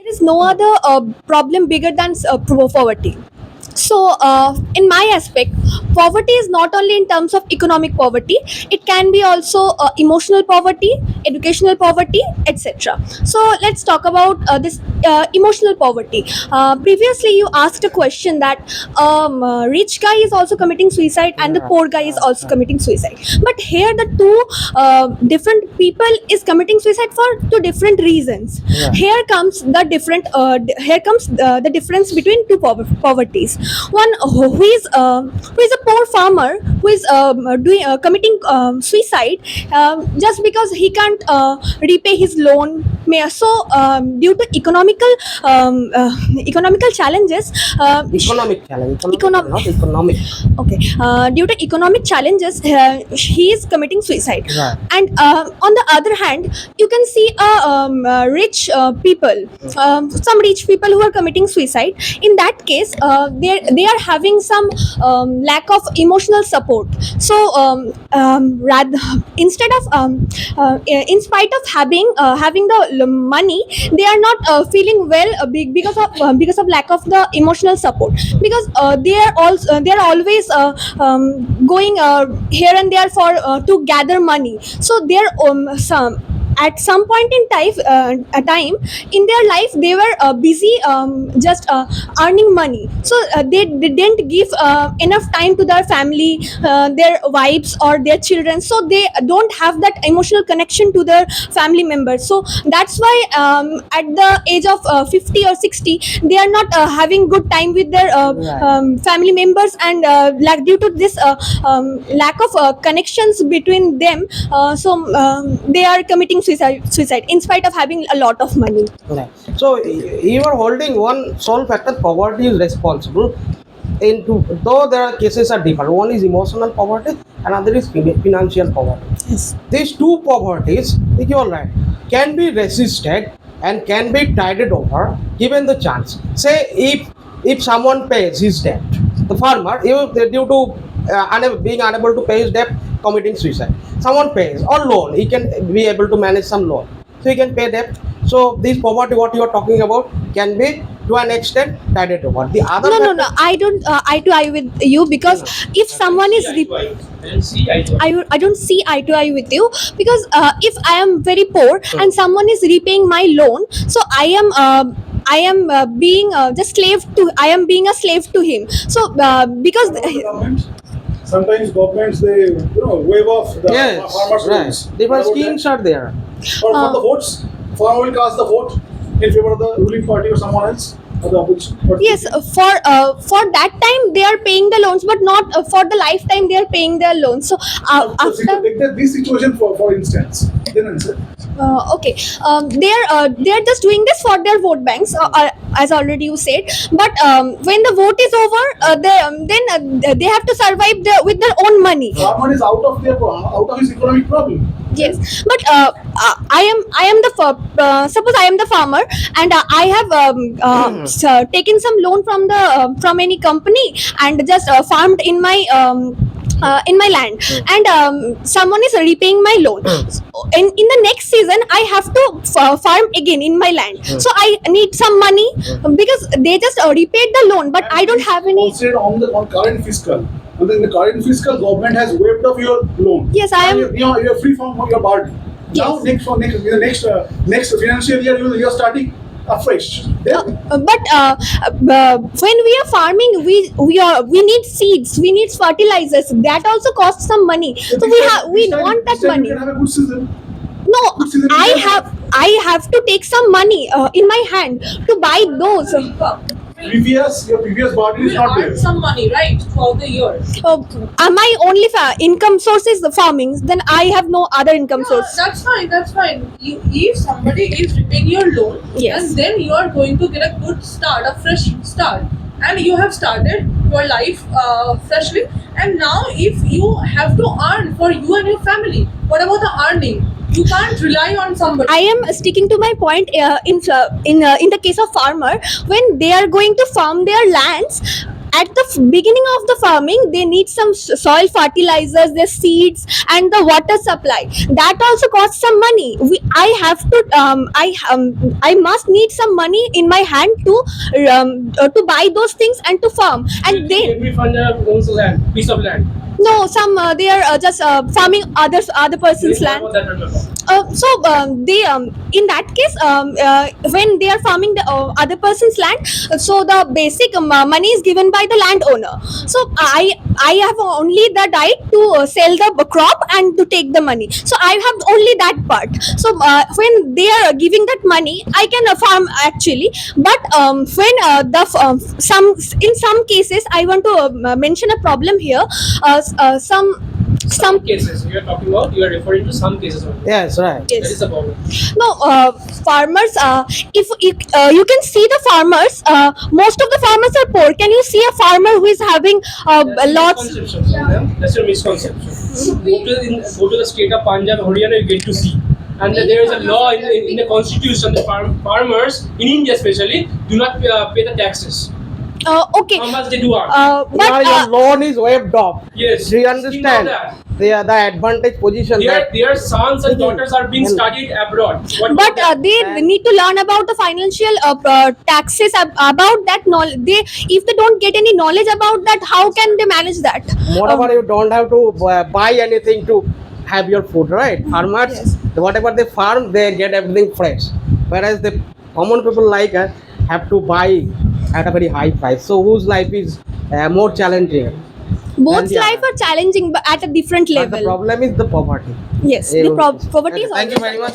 is no other problem bigger than poverty. So, in my aspect, poverty is not only in terms of economic poverty; it can be also emotional poverty, educational poverty, etc. So, let's talk about this emotional poverty. Previously, you asked a question that rich guy is also committing suicide and the poor guy is also committing suicide. But here, the two different people is committing suicide for two different reasons. Right. Here comes the different. Here comes the difference between two poverties. One who is a poor farmer who is doing committing suicide just because he can't repay his loan. So due to economical challenges, Economic challenge. Econom- Not economic. okay, due to economic challenges, he is committing suicide. Right. And on the other hand, you can see rich people, some rich people who are committing suicide. In that case, they are having some lack of emotional support. So rather, instead of in spite of having the money, they are not feeling well because of lack of the emotional support, because they are always going here and there for to gather money. So they are some at some point in a time in their life, they were busy just earning money. So they didn't give enough time to their family, their wives or their children. So they don't have that emotional connection to their family members. So that's why at the age of 50 or 60, they are not having good time with their Right. family members, and due to this lack of connections between them, they are committing suicide in spite of having a lot of money. Right. So you are holding one sole factor: poverty is responsible. Into though there are cases are different. One is emotional poverty, another is financial poverty. Yes. These two poverties, if you are right, can be resisted and can be tided over given the chance. Say if someone pays his debt, the farmer, due to being unable to pay his debt, committing suicide. Someone pays or loan, he can be able to manage some loan, so he can pay debt. So this poverty, what you are talking about, can be to an extent tided over. The other No. I don't eye to eye with you, because if someone is I don't see eye to eye with you, because if I am very poor and someone is repaying my loan, so I am being just slave to. I am being a slave to him. So because Government. Sometimes governments they waive off the yes, farmers' right. loans. Different What about schemes are there. that? For the votes, farmer will cast the vote in favor of the ruling party or someone else or the opposition. yes, for that time they are paying the loans, but not for the lifetime they are paying their loans. So So, after take this situation for instance. Then answer. okay, they are just doing this for their vote banks, as already you said. But when the vote is over, they have to survive with their own money. Farmer is out of his economic problem. Yes, but I am the suppose I am the farmer, and I have taken some loan from the from any company, and just farmed in my land, and someone is repaying my loan. In the next season, I have to farm again in my land. So I need some money, because they just repaid the loan, but I don't have any. Concentrate on current fiscal. And then the current fiscal government has waived off your loan. Yes, I am. You're free from your burden. Now Yes. next financial year you're starting afresh. Then But when we are farming, we need seeds, we need fertilizers. That also costs some money. So we want that money. You can have a good season. No, Good season I you can have to take some money in my hand to buy those. Your previous burden is You not earn there. some money, right, throughout the year. My only income source is the farming. Then I have no other income Yeah, source. that's fine. That's fine. If somebody is repaying your loan, Yes. and then you are going to get a good start, a fresh start, and you have started your life freshly. And now, if you have to earn for you and your family, what about the earning? You can't rely on somebody. I am sticking to my point in the case of farmer, when they are going to farm their lands. at the beginning of the farming they need some soil fertilizers, their seeds, and the water supply. That also costs some money. I have to I must need some money in my hand to buy those things and to farm. And they every farmer owns a land, piece of land. no, some they are just farming other person's land. They in that case when they are farming the other person's land, so the basic money is given by the landowner. So I have only the right to sell the crop and to take the money. So I have only that part. So when they are giving that money, I can farm actually. But when some in some cases, I want to mention a problem here. Some cases you are talking about, you are referring to some cases only. Yes, right. That is the problem. No, farmers. If you can see the farmers, most of the farmers are poor. Can you see a farmer who is having That's lots? misconception from them. That's your misconception. Go to the state of Punjab, Haryana, you get to see. And there is a law in the constitution that farmers in India especially do not pay the taxes. Okay. How much they do earn? But Your loan is waived off. Yes. Do you Think of understand? that. They are the advantage position that Their sons and daughters are being studied abroad. What but about that? they need to learn about the financial taxes about that knowledge. They if they don't get any knowledge about that, how can they manage that? moreover you don't have to buy anything to have your food, right? Farmers, Yes. whatever they farm, they get everything fresh. Whereas the common people like us have to buy at a very high price. So whose life is more challenging? Both And yeah. life are challenging, but at a different But the level. problem is the poverty. Yes, the poverty is Thank you always very much.